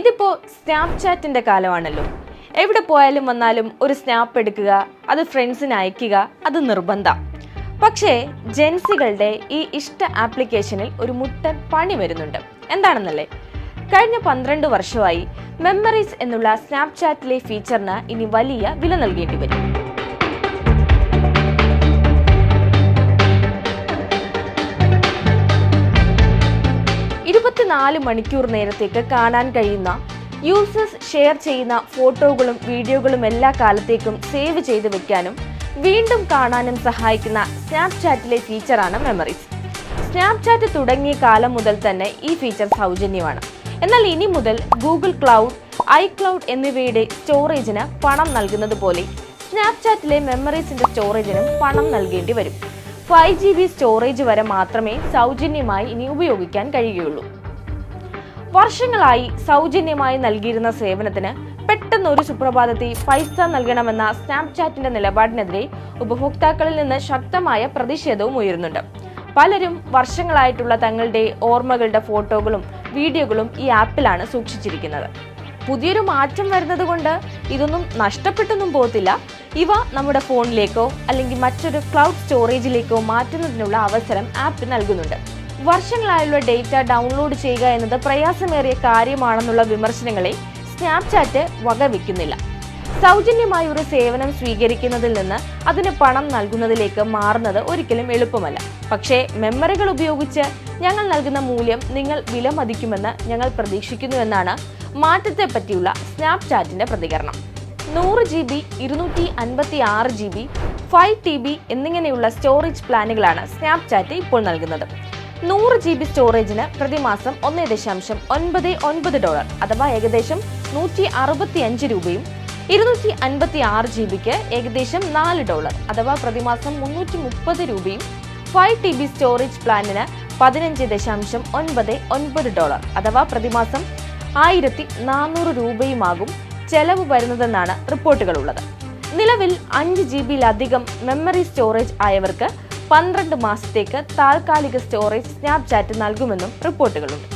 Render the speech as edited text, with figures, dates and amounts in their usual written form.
ഇതിപ്പോ സ്നാപ്ചാറ്റിന്റെ കാലമാണല്ലോ. എവിടെ പോയാലും വന്നാലും ഒരു സ്നാപ്പ് എടുക്കുക, അത് ഫ്രണ്ട്സിന് അയക്കുക, അത് നിർബന്ധം. പക്ഷേ ജെൻസികളുടെ ഈ ഇഷ്ട ആപ്ലിക്കേഷനിൽ ഒരു മുട്ടൻ പണി വരുന്നുണ്ട്. എന്താണെന്നല്ലേ? കഴിഞ്ഞ 12 വർഷമായി മെമ്മറീസ് എന്നുള്ള സ്നാപ്ചാറ്റിലെ ഫീച്ചറിന് ഇനി വലിയ വില നൽകേണ്ടി വരും. 24 മണിക്കൂർ നേരത്തേക്ക് കാണാൻ കഴിയുന്ന, യൂസേഴ്സ് ഷെയർ ചെയ്യുന്ന ഫോട്ടോകളും വീഡിയോകളും എല്ലാ കാലത്തേക്കും സേവ് ചെയ്ത് വെക്കാനും വീണ്ടും കാണാനും സഹായിക്കുന്ന സ്നാപ്ചാറ്റിലെ ഫീച്ചറാണ് മെമ്മറീസ്. സ്നാപ്ചാറ്റ് തുടങ്ങിയ കാലം മുതൽ തന്നെ ഈ ഫീച്ചർ സൗജന്യമാണ്. എന്നാൽ ഇനി മുതൽ ഗൂഗിൾ ക്ലൗഡ്, ഐക്ലൗഡ് എന്നിവയുടെ സ്റ്റോറേജിന് പണം നൽകുന്നത് പോലെ സ്നാപ്ചാറ്റിലെ മെമ്മറീസിന്റെ സ്റ്റോറേജിനും പണം നൽകേണ്ടി വരും. 5GB സ്റ്റോറേജ് വരെ മാത്രമേ സൗജന്യമായി ഇനി ഉപയോഗിക്കാൻ കഴിയുകയുള്ളൂ. വർഷങ്ങളായി സൗജന്യമായി നൽകിയിരുന്ന സേവനത്തിന് പെട്ടെന്ന് ഒരു സുപ്രഭാതത്തിൽ പൈസ നൽകണമെന്ന സ്നാപ്ചാറ്റിന്റെ നിലപാടിനെതിരെ ഉപഭോക്താക്കളിൽ നിന്ന് ശക്തമായ പ്രതിഷേധവും ഉയരുന്നുണ്ട്. പലരും വർഷങ്ങളായിട്ടുള്ള തങ്ങളുടെ ഓർമ്മകളുടെ ഫോട്ടോകളും വീഡിയോകളും ഈ ആപ്പിലാണ് സൂക്ഷിച്ചിരിക്കുന്നത്. പുതിയൊരു മാറ്റം വരുന്നത് കൊണ്ട് ഇതൊന്നും നഷ്ടപ്പെട്ടൊന്നും പോകത്തില്ല. ഇവ നമ്മുടെ ഫോണിലേക്കോ അല്ലെങ്കിൽ മറ്റൊരു ക്ലൗഡ് സ്റ്റോറേജിലേക്കോ മാറ്റുന്നതിനുള്ള അവസരം ആപ്പ് നൽകുന്നുണ്ട്. വർഷങ്ങളായുള്ള ഡേറ്റ ഡൗൺലോഡ് ചെയ്യുക എന്നത് പ്രയാസമേറിയ കാര്യമാണെന്നുള്ള വിമർശനങ്ങളെ സ്നാപ്ചാറ്റ് വകവെക്കുന്നില്ല. സൗജന്യമായ ഒരു സേവനം സ്വീകരിക്കുന്നതിൽ നിന്ന് അതിന് പണം നൽകുന്നതിലേക്ക് മാറുന്നത് ഒരിക്കലും എളുപ്പമല്ല. പക്ഷേ മെമ്മറികൾ ഉപയോഗിച്ച് ഞങ്ങൾ നൽകുന്ന മൂല്യം നിങ്ങൾ വിലമതിക്കുമെന്ന് ഞങ്ങൾ പ്രതീക്ഷിക്കുന്നുവെന്നാണ് മാറ്റത്തെ പറ്റിയുള്ള സ്നാപ്ചാറ്റിന്റെ പ്രതികരണം. 100GB, 256GB, 5TB എന്നിങ്ങനെയുള്ള സ്റ്റോറേജ് പ്ലാനുകളാണ് സ്നാപ്ചാറ്റ് ഇപ്പോൾ നൽകുന്നത്. 100GB സ്റ്റോറേജിന് പ്രതിമാസം $1.99 അഥവാ ഏകദേശം 165 രൂപയും 256GBക്ക് ഏകദേശം $4 അഥവാ പ്രതിമാസം 330 രൂപയും 5TB സ്റ്റോറേജ് പ്ലാനിന് $15.99 അഥവാ പ്രതിമാസം 1400 രൂപയുമാകും ചെലവ് വരുന്നതെന്നാണ് റിപ്പോർട്ടുകളുള്ളത്. നിലവിൽ 5GBയിലധികം മെമ്മറി സ്റ്റോറേജ് ആയവർക്ക് 12 മാസത്തേക്ക് താൽക്കാലിക സ്റ്റോറേജ് സ്നാപ്ചാറ്റ് നൽകുമെന്നും റിപ്പോർട്ടുകളുണ്ട്.